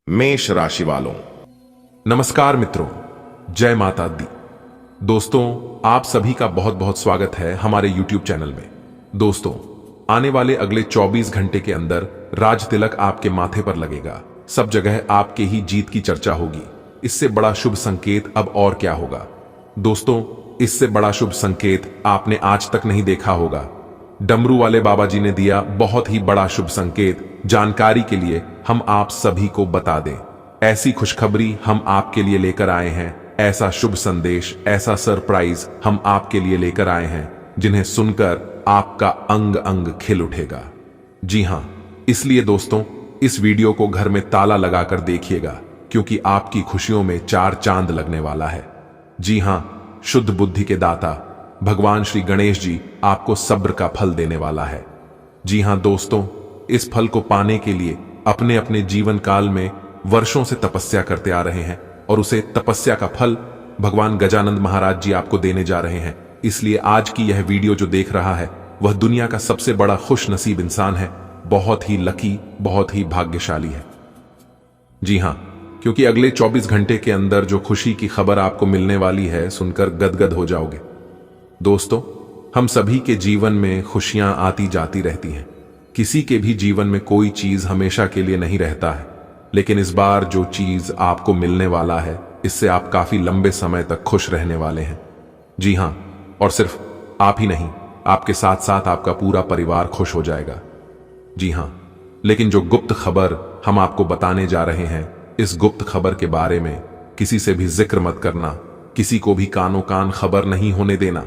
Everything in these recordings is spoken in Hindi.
मेष राशि वालों, नमस्कार मित्रों, जय माता दी। दोस्तों, आप सभी का बहुत बहुत स्वागत है हमारे YouTube चैनल में। दोस्तों, आने वाले अगले 24 घंटे के अंदर राज तिलक आपके माथे पर लगेगा। सब जगह आपके ही जीत की चर्चा होगी। इससे बड़ा शुभ संकेत अब और क्या होगा। दोस्तों, इससे बड़ा शुभ संकेत आपने आज तक नहीं देखा होगा। डमरू वाले बाबा जी ने दिया बहुत ही बड़ा शुभ संकेत। जानकारी के लिए हम आप सभी को बता दें, ऐसी खुशखबरी हम आपके लिए लेकर आए हैं। ऐसा शुभ संदेश, ऐसा सरप्राइज हम आपके लिए लेकर आए हैं जिन्हें सुनकर आपका अंग अंग खिल उठेगा। जी हां, इसलिए दोस्तों, इस वीडियो को घर में ताला लगाकर देखिएगा, क्योंकि आपकी खुशियों में 4 चांद लगने वाला है। जी हां, शुद्ध बुद्धि के दाता भगवान श्री गणेश जी आपको सब्र का फल देने वाला है। जी हां दोस्तों, इस फल को पाने के लिए अपने अपने जीवन काल में वर्षों से तपस्या करते आ रहे हैं और उसे तपस्या का फल भगवान गजानंद महाराज जी आपको देने जा रहे हैं। इसलिए आज की यह वीडियो जो देख रहा है वह दुनिया का सबसे बड़ा खुश नसीब इंसान है। बहुत ही लकी, बहुत ही भाग्यशाली है। जी हां, क्योंकि अगले 24 घंटे के अंदर जो खुशी की खबर आपको मिलने वाली है, सुनकर गदगद हो जाओगे। दोस्तों, हम सभी के जीवन में खुशियां आती जाती रहती हैं। किसी के भी जीवन में कोई चीज हमेशा के लिए नहीं रहता है, लेकिन इस बार जो चीज आपको मिलने वाला है, इससे आप काफी लंबे समय तक खुश रहने वाले हैं। जी हां, और सिर्फ आप ही नहीं, आपके साथ साथ आपका पूरा परिवार खुश हो जाएगा। जी हां, लेकिन जो गुप्त खबर हम आपको बताने जा रहे हैं, इस गुप्त खबर के बारे में किसी से भी जिक्र मत करना। किसी को भी कानो कान खबर नहीं होने देना,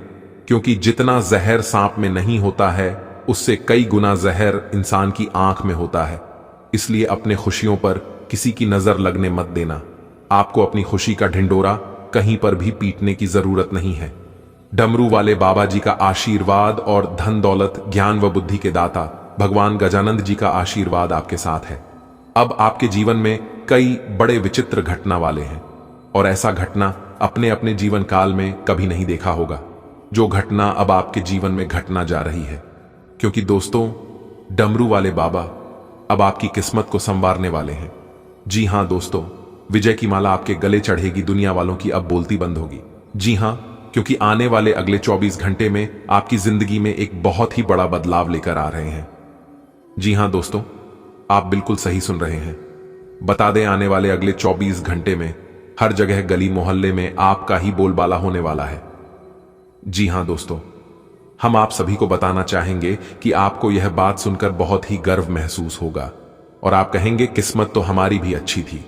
क्योंकि जितना जहर सांप में नहीं होता है, उससे कई गुना जहर इंसान की आंख में होता है। इसलिए अपने खुशियों पर किसी की नजर लगने मत देना। आपको अपनी खुशी का ढिंडोरा कहीं पर भी पीटने की जरूरत नहीं है। डमरू वाले बाबा जी का आशीर्वाद और धन दौलत, ज्ञान व बुद्धि के दाता भगवान गजानंद जी का आशीर्वाद आपके साथ है। अब आपके जीवन में कई बड़े विचित्र घटना वाले हैं, और ऐसा घटना अपने अपने जीवन काल में कभी नहीं देखा होगा जो घटना अब आपके जीवन में घटना जा रही है। क्योंकि दोस्तों, डमरू वाले बाबा अब आपकी किस्मत को संवारने वाले हैं। जी हां दोस्तों, विजय की माला आपके गले चढ़ेगी। दुनिया वालों की अब बोलती बंद होगी। जी हां, क्योंकि आने वाले अगले 24 घंटे में आपकी जिंदगी में एक बहुत ही बड़ा बदलाव लेकर आ रहे हैं। जी हां दोस्तों, आप बिल्कुल सही सुन रहे हैं। बता दें, आने वाले अगले 24 घंटे में हर जगह गली मोहल्ले में आपका ही बोलबाला होने वाला है। जी हां दोस्तों, हम आप सभी को बताना चाहेंगे कि आपको यह बात सुनकर बहुत ही गर्व महसूस होगा और आप कहेंगे, किस्मत तो हमारी भी अच्छी थी।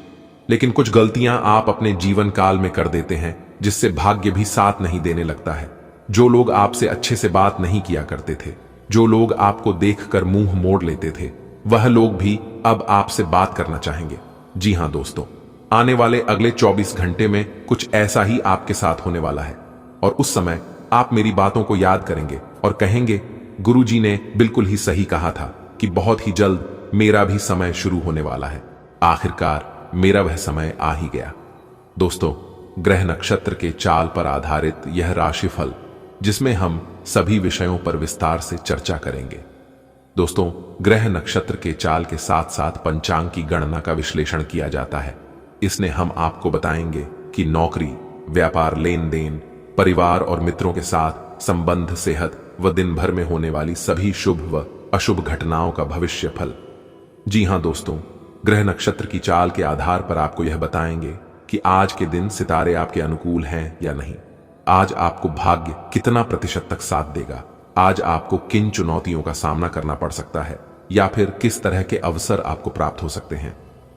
लेकिन कुछ गलतियां आप अपने जीवन काल में कर देते हैं, जिससे भाग्य भी साथ नहीं देने लगता है। जो लोग आपसे अच्छे से बात नहीं किया करते थे, जो लोग आपको देखकर मुंह मोड़ लेते थे, वह लोग भी अब आपसे बात करना चाहेंगे। जी हां दोस्तों, आने वाले अगले 24 घंटे में कुछ ऐसा ही आपके साथ होने वाला है, और उस समय आप मेरी बातों को याद करेंगे और कहेंगे, गुरुजी ने बिल्कुल ही सही कहा था कि बहुत ही जल्द मेरा भी समय शुरू होने वाला है। आखिरकार मेरा वह समय आ ही गया। दोस्तों, ग्रह नक्षत्र के चाल पर आधारित यह राशिफल, जिसमें हम सभी विषयों पर विस्तार से चर्चा करेंगे। दोस्तों, ग्रह नक्षत्र के चाल के साथ साथ पंचांग की गणना का विश्लेषण किया जाता है। इसने हम आपको बताएंगे कि नौकरी, व्यापार, लेन देन, परिवार और मित्रों के साथ संबंध, सेहत व दिन भर में होने वाली सभी शुभ व अशुभ घटनाओं का भविष्य फल। जी हां दोस्तों, ग्रह नक्षत्र की चाल के आधार पर आपको यह बताएंगे कि आज के दिन सितारे आपके अनुकूल हैं या नहीं। आज आपको भाग्य कितना प्रतिशत तक साथ देगा। आज आपको किन चुनौतियों का सामना करना पड़ सकता है, या फिर किस तरह के अवसर आपको प्राप्त हो सकते हैं।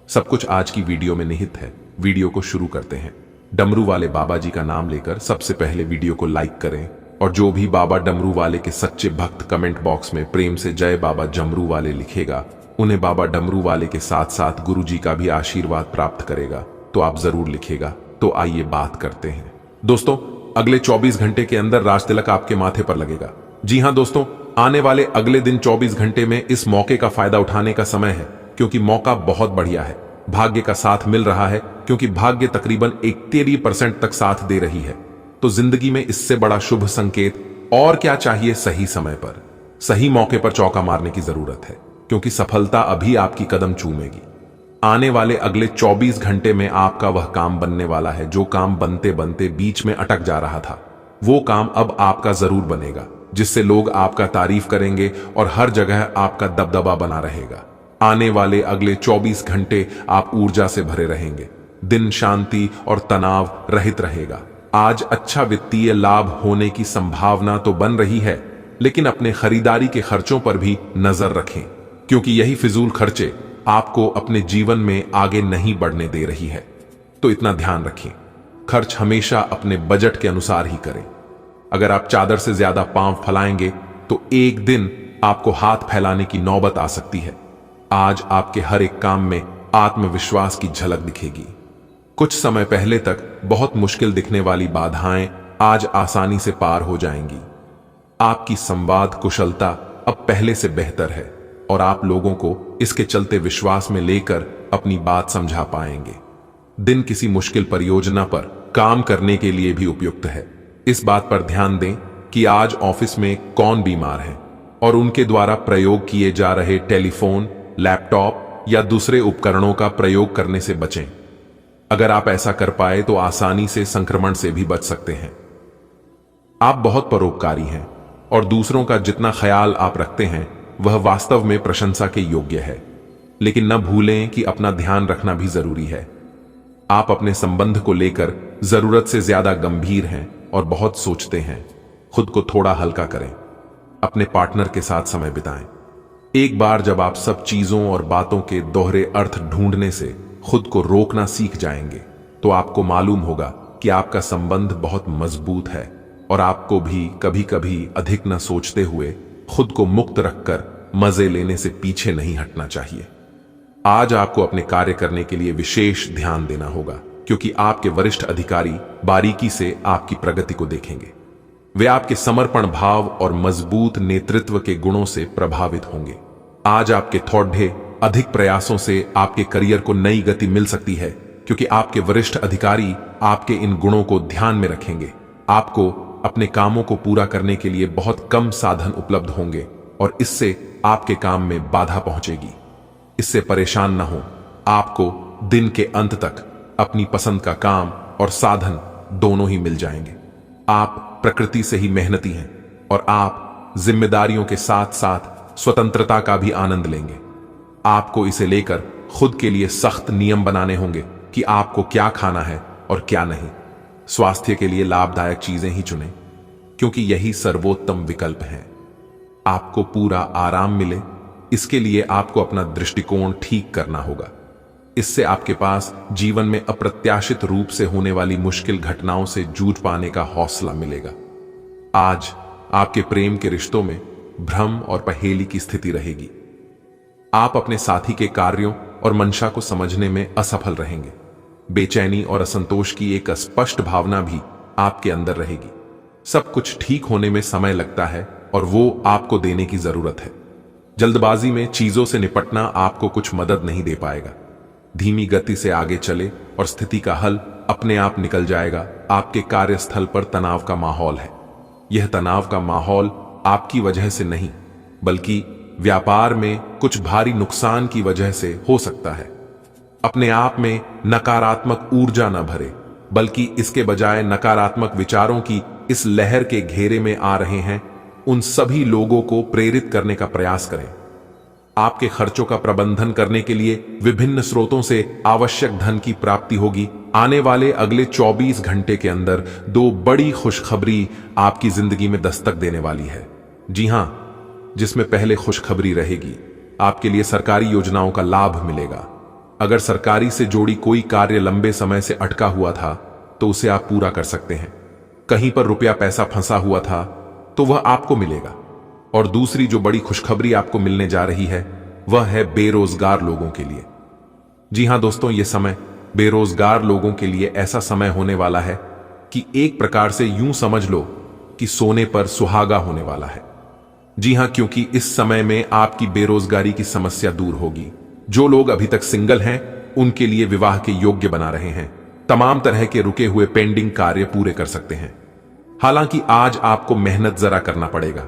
सब कुछ आज की वीडियो में निहित है। वीडियो को शुरू करते हैं। डमरू वाले बाबा जी का नाम लेकर सबसे पहले वीडियो को लाइक करें, और जो भी बाबा डमरू वाले के सच्चे भक्त कमेंट बॉक्स में प्रेम से जय बाबा डमरू वाले लिखेगा, उन्हें बाबा डमरू वाले के साथ साथ गुरु जी का भी आशीर्वाद प्राप्त करेगा। तो आप जरूर लिखेगा। तो आइए बात करते हैं। दोस्तों, अगले 24 घंटे के अंदर राज तिलक आपके माथे पर लगेगा। जी हां दोस्तों, आने वाले अगले दिन 24 घंटे में इस मौके का फायदा उठाने का समय है, क्योंकि मौका बहुत बढ़िया है। भाग्य का साथ मिल रहा है, क्योंकि भाग्य तकरीबन 81% तक साथ दे रही है। तो जिंदगी में इससे बड़ा शुभ संकेत और क्या चाहिए। सही समय पर, सही मौके पर चौका मारने की जरूरत है, क्योंकि सफलता अभी आपकी कदम चूमेगी। आने वाले अगले 24 घंटे में आपका वह काम बनने वाला है जो काम बनते बनते बीच में अटक जा रहा था। वो काम अब आपका जरूर बनेगा, जिससे लोग आपका तारीफ करेंगे और हर जगह आपका दबदबा बना रहेगा। आने वाले अगले 24 घंटे आप ऊर्जा से भरे रहेंगे। दिन शांति और तनाव रहित रहेगा। आज अच्छा वित्तीय लाभ होने की संभावना तो बन रही है, लेकिन अपने खरीदारी के खर्चों पर भी नजर रखें, क्योंकि यही फिजूल खर्चे आपको अपने जीवन में आगे नहीं बढ़ने दे रही है। तो इतना ध्यान रखें, खर्च हमेशा अपने बजट के अनुसार ही करें। अगर आप चादर से ज्यादा पांव फैलाएंगे तो एक दिन आपको हाथ फैलाने की नौबत आ सकती है। आज आपके हर एक काम में आत्मविश्वास की झलक दिखेगी। कुछ समय पहले तक बहुत मुश्किल दिखने वाली बाधाएं आज आसानी से पार हो जाएंगी। आपकी संवाद कुशलता अब पहले से बेहतर है और आप लोगों को इसके चलते विश्वास में लेकर अपनी बात समझा पाएंगे। दिन किसी मुश्किल परियोजना पर काम करने के लिए भी उपयुक्त है। इस बात पर ध्यान दें कि आज ऑफिस में कौन बीमार है और उनके द्वारा प्रयोग किए जा रहे टेलीफोन, लैपटॉप या दूसरे उपकरणों का प्रयोग करने से बचें। अगर आप ऐसा कर पाए तो आसानी से संक्रमण से भी बच सकते हैं। आप बहुत परोपकारी हैं और दूसरों का जितना ख्याल आप रखते हैं वह वास्तव में प्रशंसा के योग्य है। लेकिन न भूलें कि अपना ध्यान रखना भी जरूरी है। आप अपने संबंध को लेकर जरूरत से ज्यादा गंभीर हैं और बहुत सोचते हैं। खुद को थोड़ा हल्का करें। अपने पार्टनर के साथ समय बिताएं। एक बार जब आप सब चीजों और बातों के दोहरे अर्थ ढूंढने से खुद को रोकना सीख जाएंगे तो आपको मालूम होगा कि आपका संबंध बहुत मजबूत है और आपको भी कभी कभी अधिक न सोचते हुए खुद को मुक्त रखकर मजे लेने से पीछे नहीं हटना चाहिए। आज आपको अपने कार्य करने के लिए विशेष ध्यान देना होगा, क्योंकि आपके वरिष्ठ अधिकारी बारीकी से आपकी प्रगति को देखेंगे। वे आपके समर्पण भाव और मजबूत नेतृत्व के गुणों से प्रभावित होंगे। आज आपके थोड़े अधिक प्रयासों से आपके करियर को नई गति मिल सकती है, क्योंकि आपके वरिष्ठ अधिकारी आपके इन गुणों को ध्यान में रखेंगे। आपको अपने कामों को पूरा करने के लिए बहुत कम साधन उपलब्ध होंगे और इससे आपके काम में बाधा पहुंचेगी। इससे परेशान न हो। आपको दिन के अंत तक अपनी पसंद का काम और साधन दोनों ही मिल जाएंगे। आप प्रकृति से ही मेहनती हैं और आप जिम्मेदारियों के साथ साथ स्वतंत्रता का भी आनंद लेंगे। आपको इसे लेकर खुद के लिए सख्त नियम बनाने होंगे कि आपको क्या खाना है और क्या नहीं। स्वास्थ्य के लिए लाभदायक चीजें ही चुनें, क्योंकि यही सर्वोत्तम विकल्प है। आपको पूरा आराम मिले, इसके लिए आपको अपना दृष्टिकोण ठीक करना होगा। इससे आपके पास जीवन में अप्रत्याशित रूप से होने वाली मुश्किल घटनाओं से जूझ पाने का हौसला मिलेगा। आज आपके प्रेम के रिश्तों में भ्रम और पहेली की स्थिति रहेगी। आप अपने साथी के कार्यों और मंशा को समझने में असफल रहेंगे। बेचैनी और असंतोष की एक स्पष्ट भावना भी आपके अंदर रहेगी। सब कुछ ठीक होने में समय लगता है और वो आपको देने की जरूरत है। जल्दबाजी में चीजों से निपटना आपको कुछ मदद नहीं दे पाएगा। धीमी गति से आगे चले और स्थिति का हल अपने आप निकल जाएगा। आपके कार्यस्थल पर तनाव का माहौल है। यह तनाव का माहौल आपकी वजह से नहीं, बल्कि व्यापार में कुछ भारी नुकसान की वजह से हो सकता है। अपने आप में नकारात्मक ऊर्जा न भरे, बल्कि इसके बजाय नकारात्मक विचारों की इस लहर के घेरे में आ रहे हैं उन सभी लोगों को प्रेरित करने का प्रयास करें। आपके खर्चों का प्रबंधन करने के लिए विभिन्न स्रोतों से आवश्यक धन की प्राप्ति होगी। आने वाले अगले 24 घंटे के अंदर दो बड़ी खुशखबरी आपकी जिंदगी में दस्तक देने वाली है। जी हां, जिसमें पहले खुशखबरी रहेगी, आपके लिए सरकारी योजनाओं का लाभ मिलेगा। अगर सरकारी से जोड़ी कोई कार्य लंबे समय से अटका हुआ था तो उसे आप पूरा कर सकते हैं। कहीं पर रुपया पैसा फंसा हुआ था तो वह आपको मिलेगा। और दूसरी जो बड़ी खुशखबरी आपको मिलने जा रही है वह है बेरोजगार लोगों के लिए। जी हां दोस्तों, यह समय बेरोजगार लोगों के लिए ऐसा समय होने वाला है कि एक प्रकार से यूं समझ लो कि सोने पर सुहागा होने वाला है। जी हां, क्योंकि इस समय में आपकी बेरोजगारी की समस्या दूर होगी। जो लोग अभी तक सिंगल हैं उनके लिए विवाह के योग्य बना रहे हैं। तमाम तरह के रुके हुए पेंडिंग कार्य पूरे कर सकते हैं। हालांकि आज आपको मेहनत जरा करना पड़ेगा,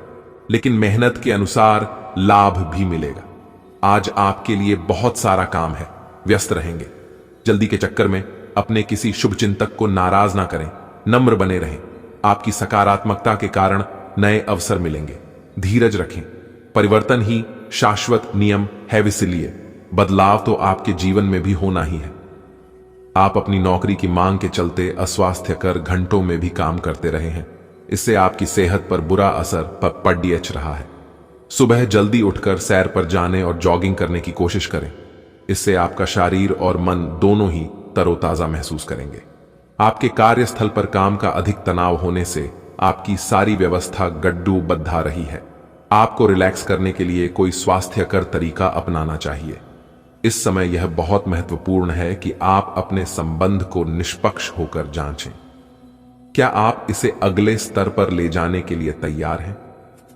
लेकिन मेहनत के अनुसार लाभ भी मिलेगा। आज आपके लिए बहुत सारा काम है। व्यस्त रहेंगे। जल्दी के चक्कर में अपने किसी शुभचिंतक को नाराज ना करें, नम्र बने रहें। आपकी सकारात्मकता के कारण नए अवसर मिलेंगे। धीरज रखें, परिवर्तन ही शाश्वत नियम है, इसलिए बदलाव तो आपके जीवन में भी होना ही है। आप अपनी नौकरी की मांग के चलते अस्वास्थ्यकर घंटों में भी काम करते रहे हैं। इससे आपकी सेहत पर बुरा असर पड़ रहा है। सुबह जल्दी उठकर सैर पर जाने और जॉगिंग करने की कोशिश करें। इससे आपका शरीर और मन दोनों ही तरोताजा महसूस करेंगे। आपके कार्यस्थल पर काम का अधिक तनाव होने से आपकी सारी व्यवस्था गड्ढू बद्धा रही है। आपको रिलैक्स करने के लिए कोई स्वास्थ्यकर तरीका अपनाना चाहिए। इस समय यह बहुत महत्वपूर्ण है कि आप अपने संबंध को निष्पक्ष होकर जांचें। क्या आप इसे अगले स्तर पर ले जाने के लिए तैयार हैं?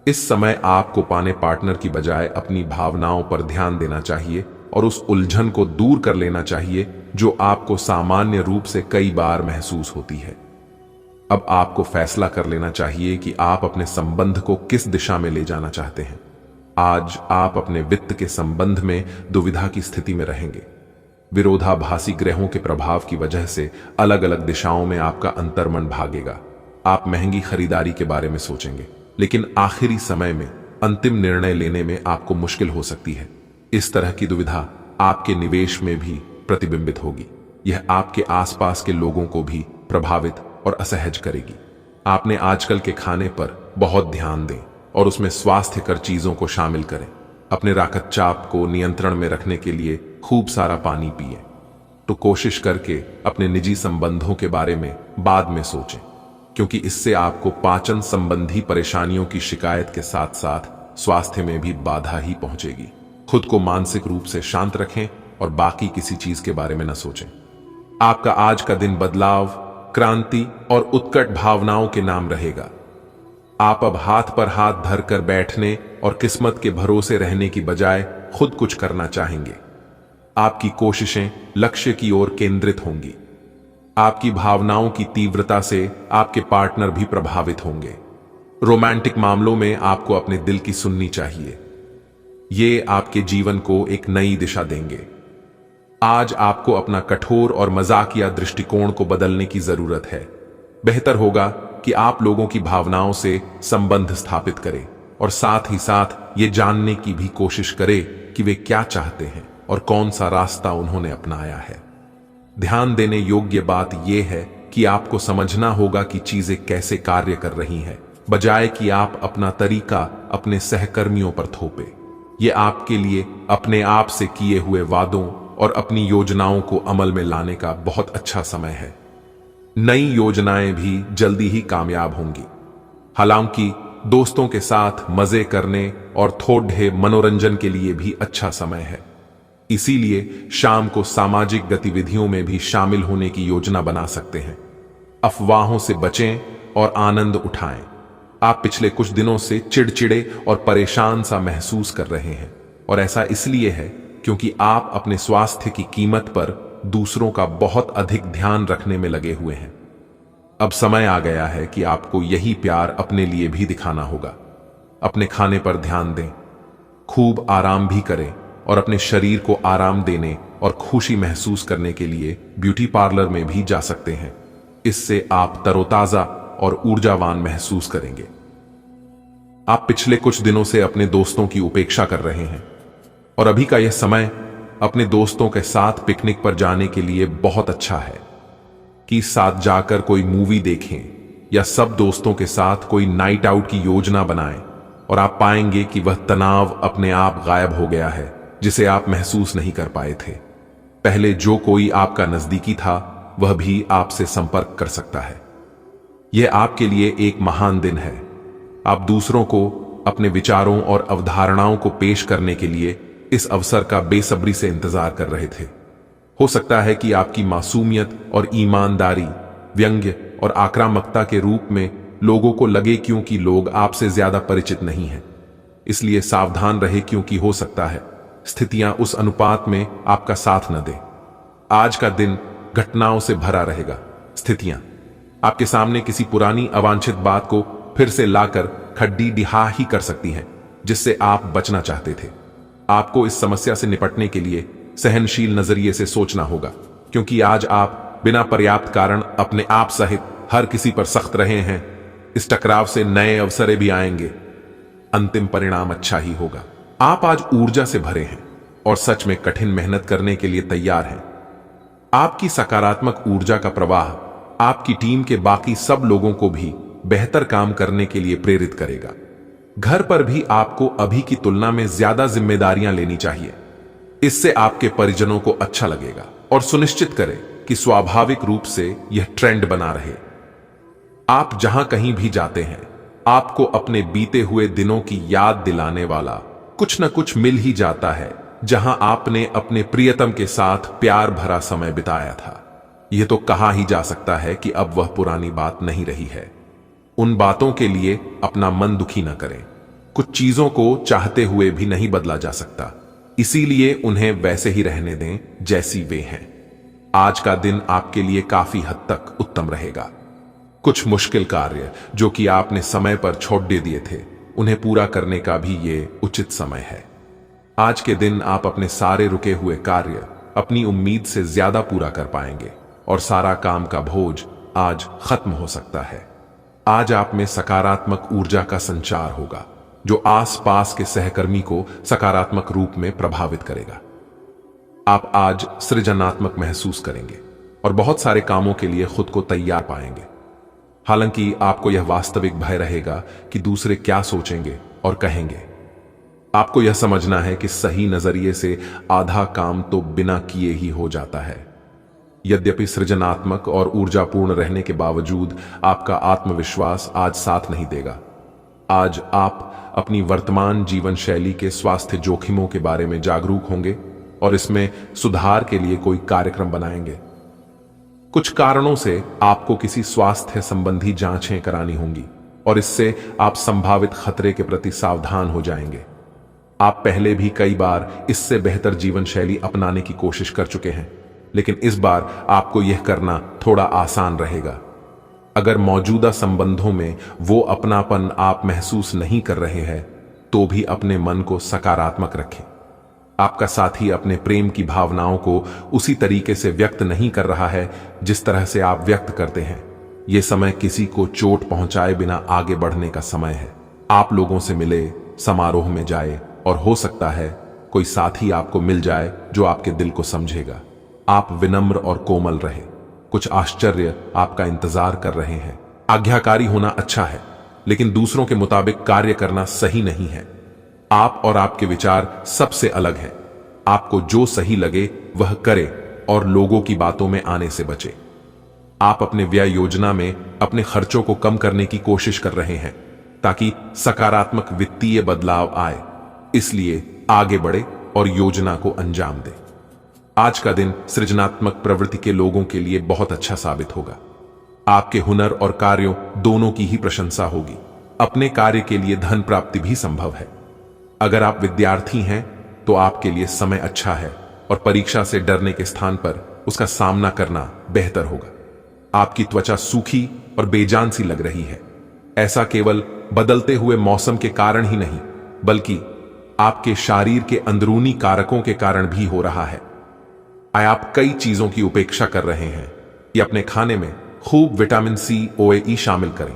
इस समय आपको पाने पार्टनर की बजाय अपनी भावनाओं पर ध्यान देना चाहिए और उस उलझन को दूर कर लेना चाहिए जो आपको सामान्य रूप से कई बार महसूस होती है। अब आपको फैसला कर लेना चाहिए कि आप अपने संबंध को किस दिशा में ले जाना चाहते हैं। आज आप अपने वित्त के संबंध में दुविधा की स्थिति में रहेंगे। विरोधाभासी ग्रहों के प्रभाव की वजह से अलग अलग दिशाओं में आपका अंतर्मन भागेगा। आप महंगी खरीदारी के बारे में सोचेंगे, लेकिन आखिरी समय में अंतिम निर्णय लेने में आपको मुश्किल हो सकती है। इस तरह की दुविधा आपके निवेश में भी प्रतिबिंबित होगी। यह आपके आसपास के लोगों को भी प्रभावित और असहज करेगी। आपने आजकल के खाने पर बहुत ध्यान दें और उसमें स्वास्थ्यकर चीजों को शामिल करें। अपने रक्तचाप को नियंत्रण में रखने के लिए खूब सारा पानी पिएं। तो कोशिश करके अपने निजी संबंधों के बारे में बाद में सोचें, क्योंकि इससे आपको पाचन संबंधी परेशानियों की शिकायत के साथ साथ स्वास्थ्य में भी बाधा ही पहुंचेगी। खुद को मानसिक रूप से शांत रखें और बाकी किसी चीज के बारे में न सोचें। आपका आज का दिन बदलाव, क्रांति और उत्कट भावनाओं के नाम रहेगा। आप अब हाथ पर हाथ धरकर बैठने और किस्मत के भरोसे रहने की बजाय खुद कुछ करना चाहेंगे। आपकी कोशिशें लक्ष्य की ओर केंद्रित होंगी। आपकी भावनाओं की तीव्रता से आपके पार्टनर भी प्रभावित होंगे। रोमांटिक मामलों में आपको अपने दिल की सुननी चाहिए। ये आपके जीवन को एक नई दिशा देंगे। आज आपको अपना कठोर और मजाकिया दृष्टिकोण को बदलने की जरूरत है। बेहतर होगा कि आप लोगों की भावनाओं से संबंध स्थापित करें और साथ ही साथ ये जानने की भी कोशिश करें कि वे क्या चाहते हैं और कौन सा रास्ता उन्होंने अपनाया है। ध्यान देने योग्य बात यह है कि आपको समझना होगा कि चीजें कैसे कार्य कर रही हैं, बजाय कि आप अपना तरीका अपने सहकर्मियों पर थोपे। ये आपके लिए अपने आप से किए हुए वादों और अपनी योजनाओं को अमल में लाने का बहुत अच्छा समय है। नई योजनाएं भी जल्दी ही कामयाब होंगी। हालांकि दोस्तों के साथ मजे करने और थोड़े मनोरंजन के लिए भी अच्छा समय है। इसीलिए शाम को सामाजिक गतिविधियों में भी शामिल होने की योजना बना सकते हैं। अफवाहों से बचें और आनंद उठाएं। आप पिछले कुछ दिनों से चिड़चिड़े और परेशान सा महसूस कर रहे हैं, और ऐसा इसलिए है क्योंकि आप अपने स्वास्थ्य की कीमत पर दूसरों का बहुत अधिक ध्यान रखने में लगे हुए हैं। अब समय आ गया है कि आपको यही प्यार अपने लिए भी दिखाना होगा। अपने खाने पर ध्यान दें, खूब आराम भी करें और अपने शरीर को आराम देने और खुशी महसूस करने के लिए ब्यूटी पार्लर में भी जा सकते हैं। इससे आप तरोताजा और ऊर्जावान महसूस करेंगे। आप पिछले कुछ दिनों से अपने दोस्तों की उपेक्षा कर रहे हैं और अभी का यह समय अपने दोस्तों के साथ पिकनिक पर जाने के लिए बहुत अच्छा है कि साथ जाकर कोई मूवी देखें या सब दोस्तों के साथ कोई नाइट आउट की योजना बनाएं, और आप पाएंगे कि वह तनाव अपने आप गायब हो गया है जिसे आप महसूस नहीं कर पाए थे। पहले जो कोई आपका नजदीकी था वह भी आपसे संपर्क कर सकता है। यह आपके लिए एक महान दिन है। आप दूसरों को अपने विचारों और अवधारणाओं को पेश करने के लिए इस अवसर का बेसब्री से इंतजार कर रहे थे। हो सकता है कि आपकी मासूमियत और ईमानदारी व्यंग्य और आक्रामकता के रूप में लोगों को लगे, क्योंकि लोग आपसे ज्यादा परिचित नहीं हैं। इसलिए सावधान रहे, क्योंकि हो सकता है स्थितियां उस अनुपात में आपका साथ न दें। आज का दिन घटनाओं से भरा रहेगा। स्थितियां आपके सामने किसी पुरानी अवांछित बात को फिर से लाकर खड्डी डिहा ही कर सकती हैं, जिससे आप बचना चाहते थे। आपको इस समस्या से निपटने के लिए सहनशील नजरिए से सोचना होगा, क्योंकि आज आप बिना पर्याप्त कारण अपने आप सहित हर किसी पर सख्त रहे हैं। इस टकराव से नए अवसरें भी आएंगे, अंतिम परिणाम अच्छा ही होगा। आप आज ऊर्जा से भरे हैं और सच में कठिन मेहनत करने के लिए तैयार हैं। आपकी सकारात्मक ऊर्जा का प्रवाह आपकी टीम के बाकी सब लोगों को भी बेहतर काम करने के लिए प्रेरित करेगा। घर पर भी आपको अभी की तुलना में ज्यादा जिम्मेदारियां लेनी चाहिए। इससे आपके परिजनों को अच्छा लगेगा और सुनिश्चित करें कि स्वाभाविक रूप से यह ट्रेंड बना रहे। आप जहां कहीं भी जाते हैं, आपको अपने बीते हुए दिनों की याद दिलाने वाला कुछ न कुछ मिल ही जाता है, जहां आपने अपने प्रियतम के साथ प्यार भरा समय बिताया था। यह तो कहा ही जा सकता है कि अब वह पुरानी बात नहीं रही है। उन बातों के लिए अपना मन दुखी न करें। कुछ चीजों को चाहते हुए भी नहीं बदला जा सकता, इसीलिए उन्हें वैसे ही रहने दें जैसी वे हैं। आज का दिन आपके लिए काफी हद तक उत्तम रहेगा। कुछ मुश्किल कार्य जो कि आपने समय पर छोड़ दे दिए थे, उन्हें पूरा करने का भी ये उचित समय है। आज के दिन आप अपने सारे रुके हुए कार्य अपनी उम्मीद से ज्यादा पूरा कर पाएंगे और सारा काम का बोझ आज खत्म हो सकता है। आज आप में सकारात्मक ऊर्जा का संचार होगा, जो आसपास के सहकर्मी को सकारात्मक रूप में प्रभावित करेगा। आप आज सृजनात्मक महसूस करेंगे और बहुत सारे कामों के लिए खुद को तैयार पाएंगे। हालांकि आपको यह वास्तविक भय रहेगा कि दूसरे क्या सोचेंगे और कहेंगे। आपको यह समझना है कि सही नजरिए से आधा काम तो बिना किए ही हो जाता है। यद्यपि सृजनात्मक और ऊर्जापूर्ण रहने के बावजूद आपका आत्मविश्वास आज साथ नहीं देगा। आज आप अपनी वर्तमान जीवन शैली के स्वास्थ्य जोखिमों के बारे में जागरूक होंगे और इसमें सुधार के लिए कोई कार्यक्रम बनाएंगे। कुछ कारणों से आपको किसी स्वास्थ्य संबंधी जांचें करानी होंगी और इससे आप संभावित खतरे के प्रति सावधान हो जाएंगे। आप पहले भी कई बार इससे बेहतर जीवन शैली अपनाने की कोशिश कर चुके हैं, लेकिन इस बार आपको यह करना थोड़ा आसान रहेगा। अगर मौजूदा संबंधों में वो अपनापन आप महसूस नहीं कर रहे हैं, तो भी अपने मन को सकारात्मक रखें। आपका साथी अपने प्रेम की भावनाओं को उसी तरीके से व्यक्त नहीं कर रहा है जिस तरह से आप व्यक्त करते हैं। यह समय किसी को चोट पहुंचाए बिना आगे बढ़ने का समय है। आप लोगों से मिले, समारोह में जाए और हो सकता है कोई साथी आपको मिल जाए जो आपके दिल को समझेगा। आप विनम्र और कोमल रहे। कुछ आश्चर्य आपका इंतजार कर रहे हैं। आज्ञाकारी होना अच्छा है, लेकिन दूसरों के मुताबिक कार्य करना सही नहीं है। आप और आपके विचार सबसे अलग हैं। आपको जो सही लगे वह करे और लोगों की बातों में आने से बचे। आप अपने व्यय योजना में अपने खर्चों को कम करने की कोशिश कर रहे हैं ताकि सकारात्मक वित्तीय बदलाव आए। इसलिए आगे बढ़े और योजना को अंजाम दें। आज का दिन सृजनात्मक प्रवृत्ति के लोगों के लिए बहुत अच्छा साबित होगा। आपके हुनर और कार्यों दोनों की ही प्रशंसा होगी। अपने कार्य के लिए धन प्राप्ति भी संभव है। अगर आप विद्यार्थी हैं तो आपके लिए समय अच्छा है और परीक्षा से डरने के स्थान पर उसका सामना करना बेहतर होगा। आपकी त्वचा सूखी और बेजान सी लग रही है। ऐसा केवल बदलते हुए मौसम के कारण ही नहीं, बल्कि आपके शरीर के अंदरूनी कारकों के कारण भी हो रहा है। आप कई चीजों की उपेक्षा कर रहे हैं। या अपने खाने में खूब विटामिन सी OAE शामिल करें।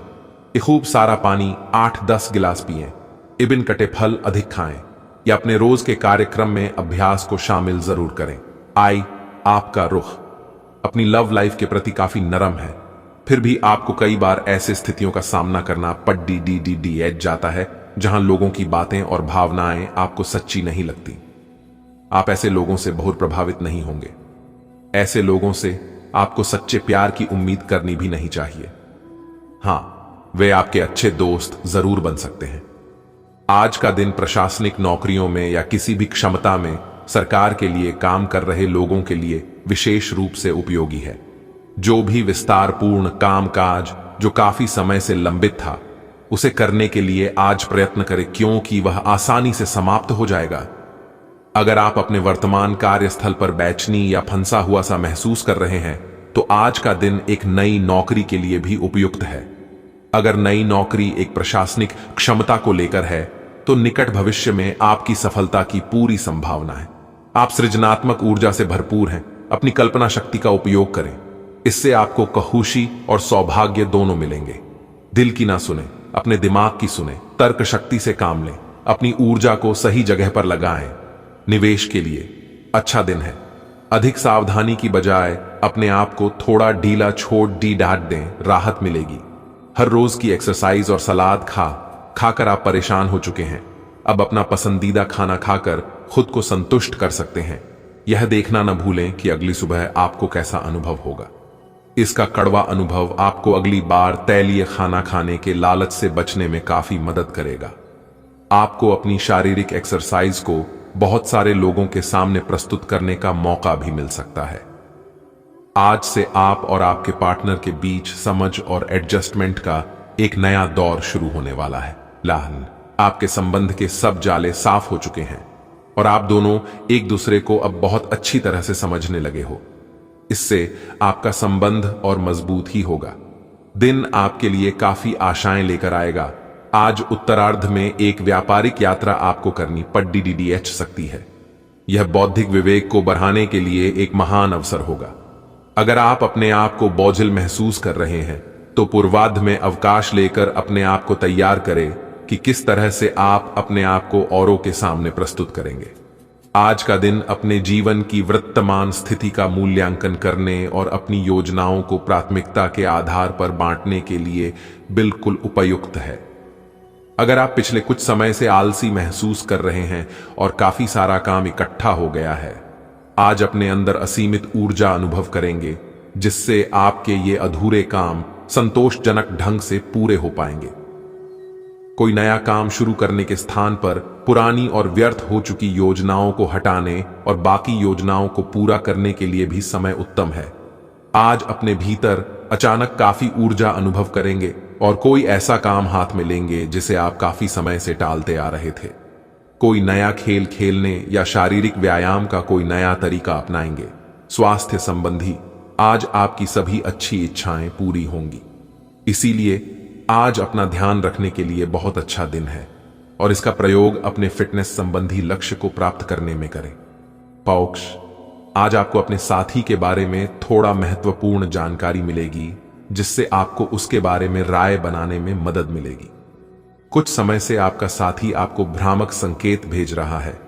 खूब सारा पानी 8-10 गिलास पिएं। इबिन कटे फल अधिक खाएं या अपने रोज के कार्यक्रम में अभ्यास को शामिल जरूर करें। आपका रुख अपनी लव लाइफ के प्रति काफी नरम है, फिर भी आपको कई बार ऐसे स्थितियों का सामना करना पड़ जाता है जहां लोगों की बातें और भावनाएं आपको सच्ची नहीं लगती। आप ऐसे लोगों से बहुत प्रभावित नहीं होंगे। ऐसे लोगों से आपको सच्चे प्यार की उम्मीद करनी भी नहीं चाहिए। हां, वे आपके अच्छे दोस्त जरूर बन सकते हैं। आज का दिन प्रशासनिक नौकरियों में या किसी भी क्षमता में सरकार के लिए काम कर रहे लोगों के लिए विशेष रूप से उपयोगी है। जो भी विस्तारपूर्ण कामकाज जो काफी समय से लंबित था, उसे करने के लिए आज प्रयत्न करें, क्योंकि वह आसानी से समाप्त हो जाएगा। अगर आप अपने वर्तमान कार्यस्थल पर बेचैनी या फंसा हुआ सा महसूस कर रहे हैं, तो आज का दिन एक नई नौकरी के लिए भी उपयुक्त है। अगर नई नौकरी एक प्रशासनिक क्षमता को लेकर है, तो निकट भविष्य में आपकी सफलता की पूरी संभावना है। आप सृजनात्मक ऊर्जा से भरपूर हैं। अपनी कल्पना शक्ति का उपयोग करें, इससे आपको कहुशी और सौभाग्य दोनों मिलेंगे। दिल की ना सुने, अपने दिमाग की सुने, तर्क शक्ति से काम लें, अपनी ऊर्जा को सही जगह पर लगाएं। निवेश के लिए अच्छा दिन है। अधिक सावधानी की बजाय अपने आप को थोड़ा ढीला छोड़ डांट दें, राहत मिलेगी। हर रोज की एक्सरसाइज और सलाद खाकर आप परेशान हो चुके हैं। अब अपना पसंदीदा खाना खाकर खुद को संतुष्ट कर सकते हैं। यह देखना न भूलें कि अगली सुबह आपको कैसा अनुभव होगा। इसका कड़वा अनुभव आपको अगली बार तैलीय खाना खाने के लालच से बचने में काफी मदद करेगा। आपको अपनी शारीरिक एक्सरसाइज को बहुत सारे लोगों के सामने प्रस्तुत करने का मौका भी मिल सकता है। आज से आप और आपके पार्टनर के बीच समझ और एडजस्टमेंट का एक नया दौर शुरू होने वाला है। आपके संबंध के सब जाले साफ हो चुके हैं और आप दोनों एक दूसरे को अब बहुत अच्छी तरह से समझने लगे हो। इससे आपका संबंध और मजबूत ही होगा। दिन आपके लिए काफी आशाएं लेकर आएगा। आज उत्तरार्ध में एक व्यापारिक यात्रा आपको करनी पड़ सकती है। यह बौद्धिक विवेक को बढ़ाने के लिए एक महान अवसर होगा। अगर आप अपने आप को बोझिल महसूस कर रहे हैं तो पूर्वार्ध में अवकाश लेकर अपने आप को तैयार करें कि किस तरह से आप अपने आप को औरों के सामने प्रस्तुत करेंगे। आज का दिन अपने जीवन की वर्तमान स्थिति का मूल्यांकन करने और अपनी योजनाओं को प्राथमिकता के आधार पर बांटने के लिए बिल्कुल उपयुक्त है। अगर आप पिछले कुछ समय से आलसी महसूस कर रहे हैं और काफी सारा काम इकट्ठा हो गया है, आज अपने अंदर असीमित ऊर्जा अनुभव करेंगे, जिससे आपके ये अधूरे काम संतोषजनक ढंग से पूरे हो पाएंगे। कोई नया काम शुरू करने के स्थान पर पुरानी और व्यर्थ हो चुकी योजनाओं को हटाने और बाकी योजनाओं को पूरा करने के लिए भी समय उत्तम है। आज अपने भीतर अचानक काफी ऊर्जा अनुभव करेंगे और कोई ऐसा काम हाथ में लेंगे जिसे आप काफी समय से टालते आ रहे थे। कोई नया खेल खेलने या शारीरिक व्यायाम का कोई नया तरीका अपनाएंगे। स्वास्थ्य संबंधी आज आपकी सभी अच्छी इच्छाएं पूरी होंगी। इसीलिए आज अपना ध्यान रखने के लिए बहुत अच्छा दिन है और इसका प्रयोग अपने फिटनेस संबंधी लक्ष्य को प्राप्त करने में करें। पौक्ष, आज आपको अपने साथी के बारे में थोड़ा महत्वपूर्ण जानकारी मिलेगी, जिससे आपको उसके बारे में राय बनाने में मदद मिलेगी। कुछ समय से आपका साथी आपको भ्रामक संकेत भेज रहा है।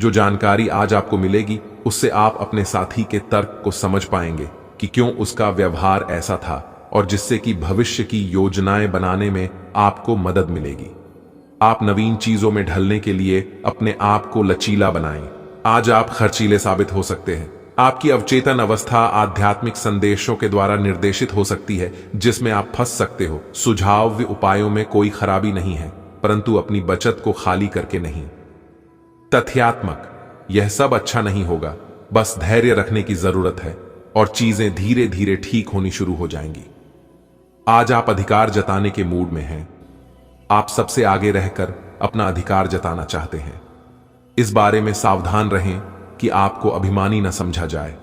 जो जानकारी आज आपको मिलेगी उससे आप अपने साथी के तर्क को समझ पाएंगे कि क्यों उसका व्यवहार ऐसा था, और जिससे कि भविष्य की योजनाएं बनाने में आपको मदद मिलेगी। आप नवीन चीजों में ढलने के लिए अपने आप को लचीला बनाएं। आज आप खर्चीले साबित हो सकते हैं। आपकी अवचेतन अवस्था आध्यात्मिक संदेशों के द्वारा निर्देशित हो सकती है, जिसमें आप फंस सकते हो। सुझाव व उपायों में कोई खराबी नहीं है, परंतु अपनी बचत को खाली करके नहीं। तथ्यात्मक, यह सब अच्छा नहीं होगा, बस धैर्य रखने की जरूरत है और चीजें धीरे धीरे ठीक होनी शुरू हो जाएंगी। आज आप अधिकार जताने के मूड में हैं। आप सबसे आगे रहकर अपना अधिकार जताना चाहते हैं। इस बारे में सावधान रहें कि आपको अभिमानी न समझा जाए।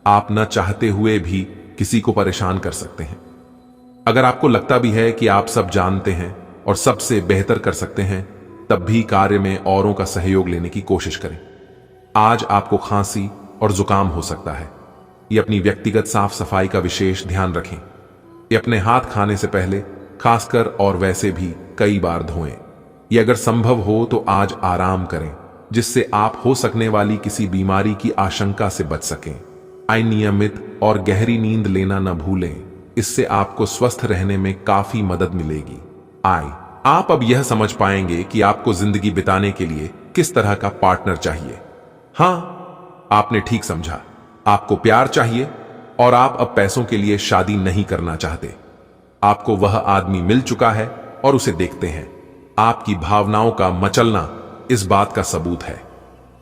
आप न चाहते हुए भी किसी को परेशान कर सकते हैं। अगर आपको लगता भी है कि आप सब जानते हैं और सबसे बेहतर कर सकते हैं, तब भी कार्य में औरों का सहयोग लेने की कोशिश करें। आज आपको खांसी और जुकाम हो सकता है। ये अपनी व्यक्तिगत साफ सफाई का विशेष ध्यान रखें। ये अपने हाथ खाने से पहले खासकर और वैसे भी कई बार धोएं। ये अगर संभव हो तो आज आराम करें, जिससे आप हो सकने वाली किसी बीमारी की आशंका से बच सकें। अनियमित और गहरी नींद लेना न भूलें, इससे आपको स्वस्थ रहने में काफी मदद मिलेगी। आप अब यह समझ पाएंगे कि आपको जिंदगी बिताने के लिए किस तरह का पार्टनर चाहिए। हां, आपने ठीक समझा। आपको प्यार चाहिए और आप अब पैसों के लिए शादी नहीं करना चाहते। आपको वह आदमी मिल चुका है और उसे देखते हैं। आपकी भावनाओं का मचलना इस बात का सबूत है।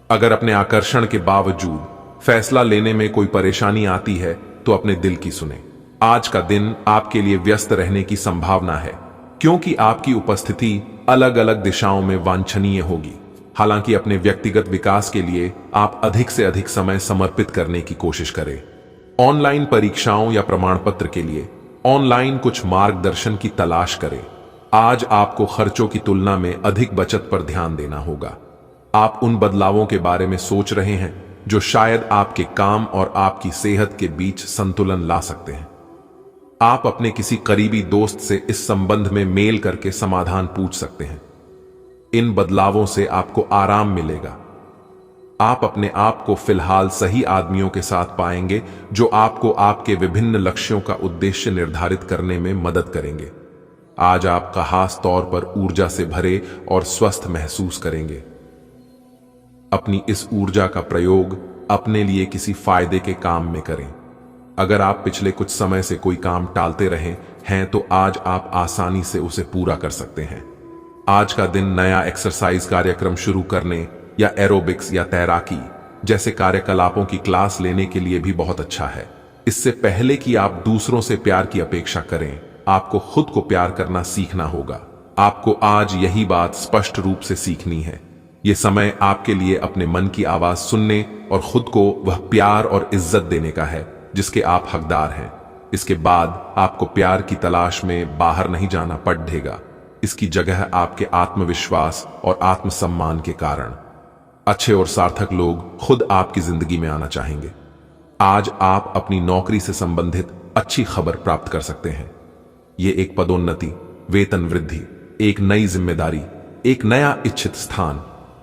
अगर अपने आकर्षण के बावजूद फैसला लेने में कोई परेशानी आती है तो अपने दिल की सुने। आज का दिन आपके लिए व्यस्त रहने की संभावना है, क्योंकि आपकी उपस्थिति अलग अलग दिशाओं में वांछनीय होगी। हालांकि अपने व्यक्तिगत विकास के लिए आप अधिक से अधिक समय समर्पित करने की कोशिश करें। ऑनलाइन परीक्षाओं या प्रमाण पत्र के लिए ऑनलाइन कुछ मार्गदर्शन की तलाश करें। आज आपको खर्चों की तुलना में अधिक बचत पर ध्यान देना होगा। आप उन बदलावों के बारे में सोच रहे हैं जो शायद आपके काम और आपकी सेहत के बीच संतुलन ला सकते हैं। आप अपने किसी करीबी दोस्त से इस संबंध में मेल करके समाधान पूछ सकते हैं। इन बदलावों से आपको आराम मिलेगा। आप अपने आप को फिलहाल सही आदमियों के साथ पाएंगे जो आपको आपके विभिन्न लक्ष्यों का उद्देश्य निर्धारित करने में मदद करेंगे। आज आप खास तौर पर ऊर्जा से भरे और स्वस्थ महसूस करेंगे। अपनी इस ऊर्जा का प्रयोग अपने लिए किसी फायदे के काम में करें। अगर आप पिछले कुछ समय से कोई काम टालते रहे हैं तो आज आप आसानी से उसे पूरा कर सकते हैं। आज का दिन नया एक्सरसाइज कार्यक्रम शुरू करने या एरोबिक्स या तैराकी जैसे कार्यकलापों की क्लास लेने के लिए भी बहुत अच्छा है। इससे पहले कि आप दूसरों से प्यार की अपेक्षा करें, आपको खुद को प्यार करना सीखना होगा। आपको आज यही बात स्पष्ट रूप से सीखनी है। यह समय आपके लिए अपने मन की आवाज सुनने और खुद को वह प्यार और इज्जत देने का है जिसके आप हकदार हैं। इसके बाद आपको प्यार की तलाश में बाहर नहीं जाना पड़ेगा। इसकी जगह आपके आत्मविश्वास और आत्मसम्मान के कारण अच्छे और सार्थक लोग खुद आपकी जिंदगी में आना चाहेंगे। आज आप अपनी नौकरी से संबंधित अच्छी खबर प्राप्त कर सकते हैं। ये एक पदोन्नति, वेतन वृद्धि, एक नई जिम्मेदारी, एक नया इच्छित स्थान,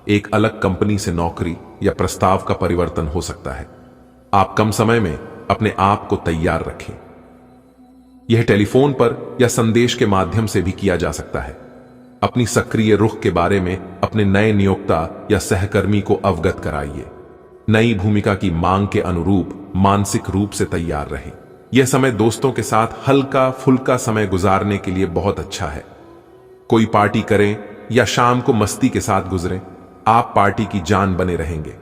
एक अलग कंपनी से नौकरी या प्रस्ताव का परिवर्तन हो सकता है। आप कम समय में अपने आप को तैयार रखें। यह टेलीफोन पर या संदेश के माध्यम से भी किया जा सकता है। अपनी सक्रिय रुख के बारे में अपने नए नियोक्ता या सहकर्मी को अवगत कराइए। नई भूमिका की मांग के अनुरूप मानसिक रूप से तैयार रहें। यह समय दोस्तों के साथ हल्का फुल्का समय गुजारने के लिए बहुत अच्छा है। कोई पार्टी करें या शाम को मस्ती के साथ गुजरें, आप पार्टी की जान बने रहेंगे।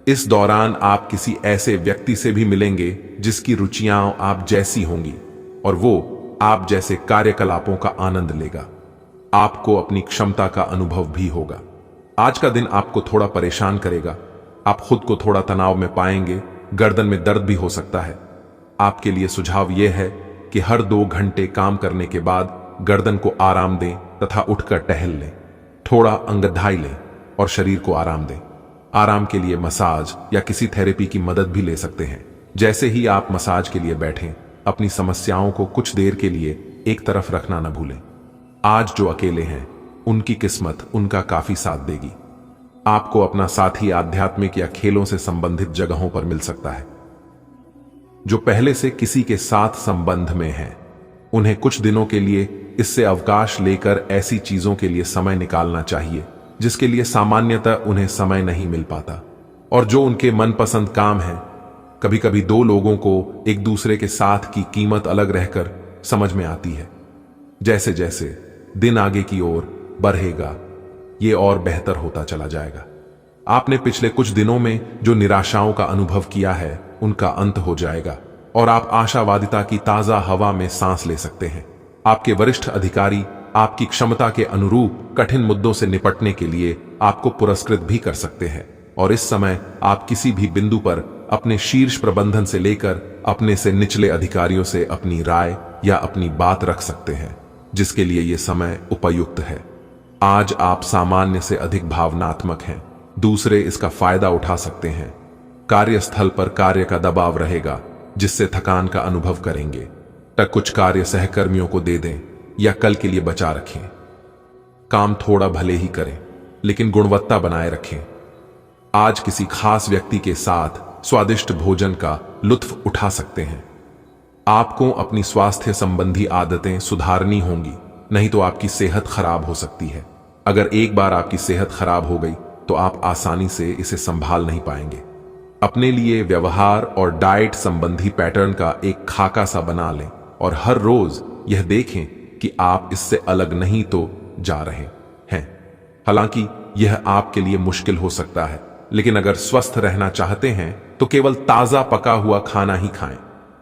इस दौरान आप किसी ऐसे व्यक्ति से भी मिलेंगे जिसकी रुचियां आप जैसी होंगी और वो आप जैसे कार्यकलापों का आनंद लेगा। आपको अपनी क्षमता का अनुभव भी होगा। आज का दिन आपको थोड़ा परेशान करेगा। आप खुद को थोड़ा तनाव में पाएंगे। गर्दन में दर्द भी हो सकता है। आपके लिए सुझाव यह है कि हर 2 घंटे काम करने के बाद गर्दन को आराम दें तथा उठकर टहल लें। थोड़ा अंगड़ाई लें और शरीर को आराम दें। आराम के लिए मसाज या किसी थेरेपी की मदद भी ले सकते हैं। जैसे ही आप मसाज के लिए बैठें, अपनी समस्याओं को कुछ देर के लिए एक तरफ रखना न भूलें। आज जो अकेले हैं, उनकी किस्मत उनका काफी साथ देगी। आपको अपना साथी आध्यात्मिक या खेलों से संबंधित जगहों पर मिल सकता है। जो पहले से किसी के साथ संबंध में हैं, उन्हें कुछ दिनों के लिए इससे अवकाश लेकर ऐसी चीजों के लिए समय निकालना चाहिए जिसके लिए सामान्यतः उन्हें समय नहीं मिल पाता और जो उनके मनपसंद काम है। कभी कभी 2 लोगों को एक दूसरे के साथ की कीमत अलग रहकर समझ में आती है। जैसे जैसे दिन आगे की ओर बढ़ेगा, ये और बेहतर होता चला जाएगा। आपने पिछले कुछ दिनों में जो निराशाओं का अनुभव किया है, उनका अंत हो जाएगा और आप आशावादिता की ताजा हवा में सांस ले सकते हैं। आपके वरिष्ठ अधिकारी आपकी क्षमता के अनुरूप कठिन मुद्दों से निपटने के लिए आपको पुरस्कृत भी कर सकते हैं और इस समय आप किसी भी बिंदु पर अपने शीर्ष प्रबंधन से लेकर अपने से निचले अधिकारियों से अपनी राय या अपनी बात रख सकते हैं, जिसके लिए यह समय उपयुक्त है। आज आप सामान्य से अधिक भावनात्मक हैं। दूसरे इसका फायदा उठा सकते हैं। कार्यस्थल पर कार्य का दबाव रहेगा जिससे थकान का अनुभव करेंगे। तक कुछ कार्य सहकर्मियों को दे दें या कल के लिए बचा रखें। काम थोड़ा भले ही करें लेकिन गुणवत्ता बनाए रखें। आज किसी खास व्यक्ति के साथ स्वादिष्ट भोजन का लुत्फ उठा सकते हैं। आपको अपनी स्वास्थ्य संबंधी आदतें सुधारनी होंगी, नहीं तो आपकी सेहत खराब हो सकती है। अगर एक बार आपकी सेहत खराब हो गई तो आप आसानी से इसे संभाल नहीं पाएंगे। अपने लिए व्यवहार और डाइट संबंधी पैटर्न का एक खाका सा बना लें और हर रोज यह देखें कि आप इससे अलग नहीं तो जा रहे हैं। हालांकि यह आपके लिए मुश्किल हो सकता है, लेकिन अगर स्वस्थ रहना चाहते हैं तो केवल ताजा पका हुआ खाना ही खाएं।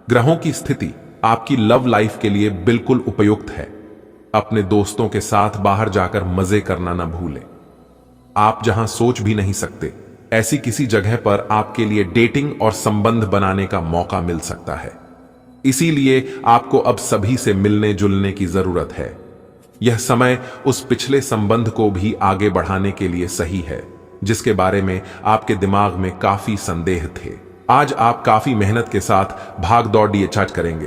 ग्रहों की स्थिति आपकी लव लाइफ के लिए बिल्कुल उपयुक्त है। अपने दोस्तों के साथ बाहर जाकर मजे करना ना भूलें। आप जहां सोच भी नहीं सकते, ऐसी किसी जगह पर आपके लिए डेटिंग और संबंध बनाने का मौका मिल सकता है। इसीलिए आपको अब सभी से मिलने जुलने की जरूरत है। यह समय उस पिछले संबंध को भी आगे बढ़ाने के लिए सही है। जिसके बारे में आपके दिमाग में काफी संदेह थे। आज आप काफी मेहनत के साथ भाग दौड़ डीएचआर करेंगे,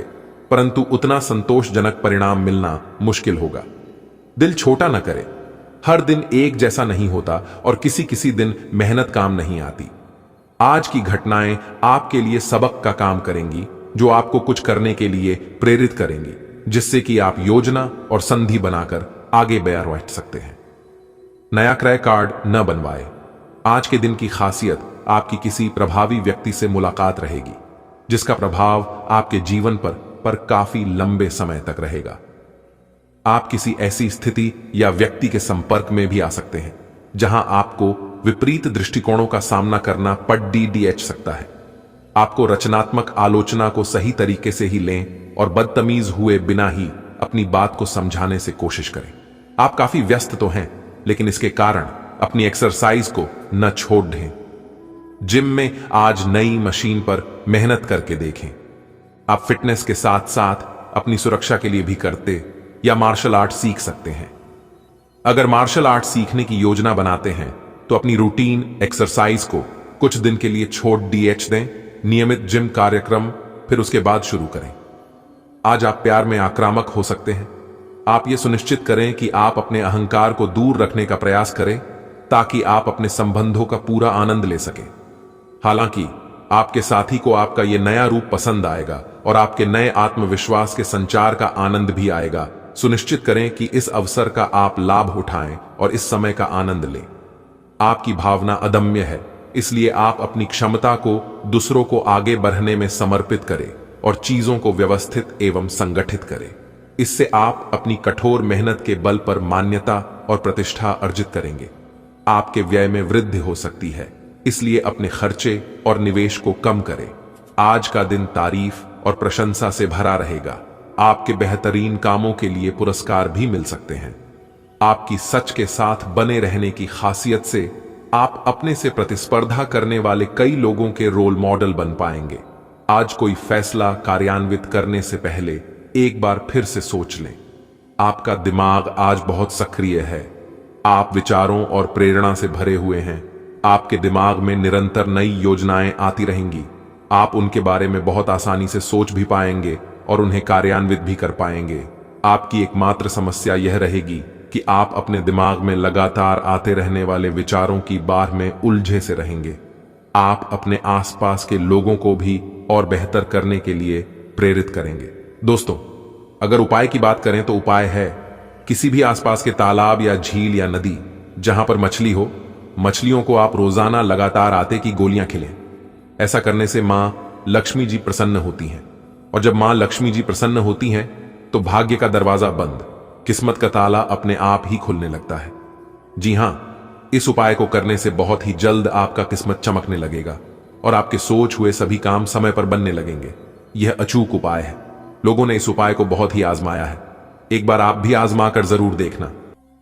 परंतु उतना संतोषजनक परिणाम मिलना मुश्किल होगा। दिल छोटा न करें, हर दिन एक जैसा नहीं होता और किसी किसी दिन मेहनत काम नहीं आती। आज की घटनाएं आपके लिए सबक का काम करेंगी, जो आपको कुछ करने के लिए प्रेरित करेंगी, जिससे कि आप योजना और संधि बनाकर आगे बढ़ सकते हैं। नया क्रय कार्ड न बनवाए। आज के दिन की खासियत आपकी किसी प्रभावी व्यक्ति से मुलाकात रहेगी, जिसका प्रभाव आपके जीवन पर काफी लंबे समय तक रहेगा। आप किसी ऐसी स्थिति या व्यक्ति के संपर्क में भी आ सकते हैं जहां आपको विपरीत दृष्टिकोणों का सामना करना पड़ सकता है। आपको रचनात्मक आलोचना को सही तरीके से ही लें और बदतमीज हुए बिना ही अपनी बात को समझाने से कोशिश करें। आप काफी व्यस्त तो हैं, लेकिन इसके कारण अपनी एक्सरसाइज को न छोड़ दें। जिम में आज नई मशीन पर मेहनत करके देखें। आप फिटनेस के साथ साथ अपनी सुरक्षा के लिए भी करते या मार्शल आर्ट सीख सकते हैं। अगर मार्शल आर्ट सीखने की योजना बनाते हैं तो अपनी रूटीन एक्सरसाइज को कुछ दिन के लिए छोड़ दें। नियमित जिम कार्यक्रम फिर उसके बाद शुरू करें। आज आप प्यार में आक्रामक हो सकते हैं। आप ये सुनिश्चित करें कि आप अपने अहंकार को दूर रखने का प्रयास करें, ताकि आप अपने संबंधों का पूरा आनंद ले सकें। हालांकि आपके साथी को आपका यह नया रूप पसंद आएगा और आपके नए आत्मविश्वास के संचार का आनंद भी आएगा। सुनिश्चित करें कि इस अवसर का आप लाभ उठाएं और इस समय का आनंद लें। आपकी भावना अदम्य है, इसलिए आप अपनी क्षमता को दूसरों को आगे बढ़ने में समर्पित करें और चीजों को व्यवस्थित एवं संगठित करें। इससे आप अपनी कठोर मेहनत के बल पर मान्यता और प्रतिष्ठा अर्जित करेंगे। आपके व्यय में वृद्धि हो सकती है, इसलिए अपने खर्चे और निवेश को कम करें। आज का दिन तारीफ और प्रशंसा से भरा रहेगा। आपके बेहतरीन कामों के लिए पुरस्कार भी मिल सकते हैं। आपकी सच के साथ बने रहने की खासियत से आप अपने से प्रतिस्पर्धा करने वाले कई लोगों के रोल मॉडल बन पाएंगे। आज कोई फैसला कार्यान्वित करने से पहले एक बार फिर से सोच लें। आपका दिमाग आज बहुत सक्रिय है। आप विचारों और प्रेरणा से भरे हुए हैं। आपके दिमाग में निरंतर नई योजनाएं आती रहेंगी। आप उनके बारे में बहुत आसानी से सोच भी पाएंगे और उन्हें कार्यान्वित भी कर पाएंगे। आपकी एकमात्र समस्या यह रहेगी कि आप अपने दिमाग में लगातार आते रहने वाले विचारों की बाढ़ में उलझे से रहेंगे। आप अपने आसपास के लोगों को भी और बेहतर करने के लिए प्रेरित करेंगे। दोस्तों, अगर उपाय की बात करें तो उपाय है किसी भी आसपास के तालाब या झील या नदी जहां पर मछली हो, मछलियों को आप रोजाना लगातार आटे की गोलियां खिलें। ऐसा करने से मां लक्ष्मी जी प्रसन्न होती हैं, और जब मां लक्ष्मी जी प्रसन्न होती हैं तो भाग्य का दरवाजा बंद, किस्मत का ताला अपने आप ही खुलने लगता है। जी हां, इस उपाय को करने से बहुत ही जल्द आपका किस्मत चमकने लगेगा और आपके सोच हुए सभी काम समय पर बनने लगेंगे। यह अचूक उपाय है। लोगों ने इस उपाय को बहुत ही आजमाया है। एक बार आप भी आजमा कर जरूर देखना।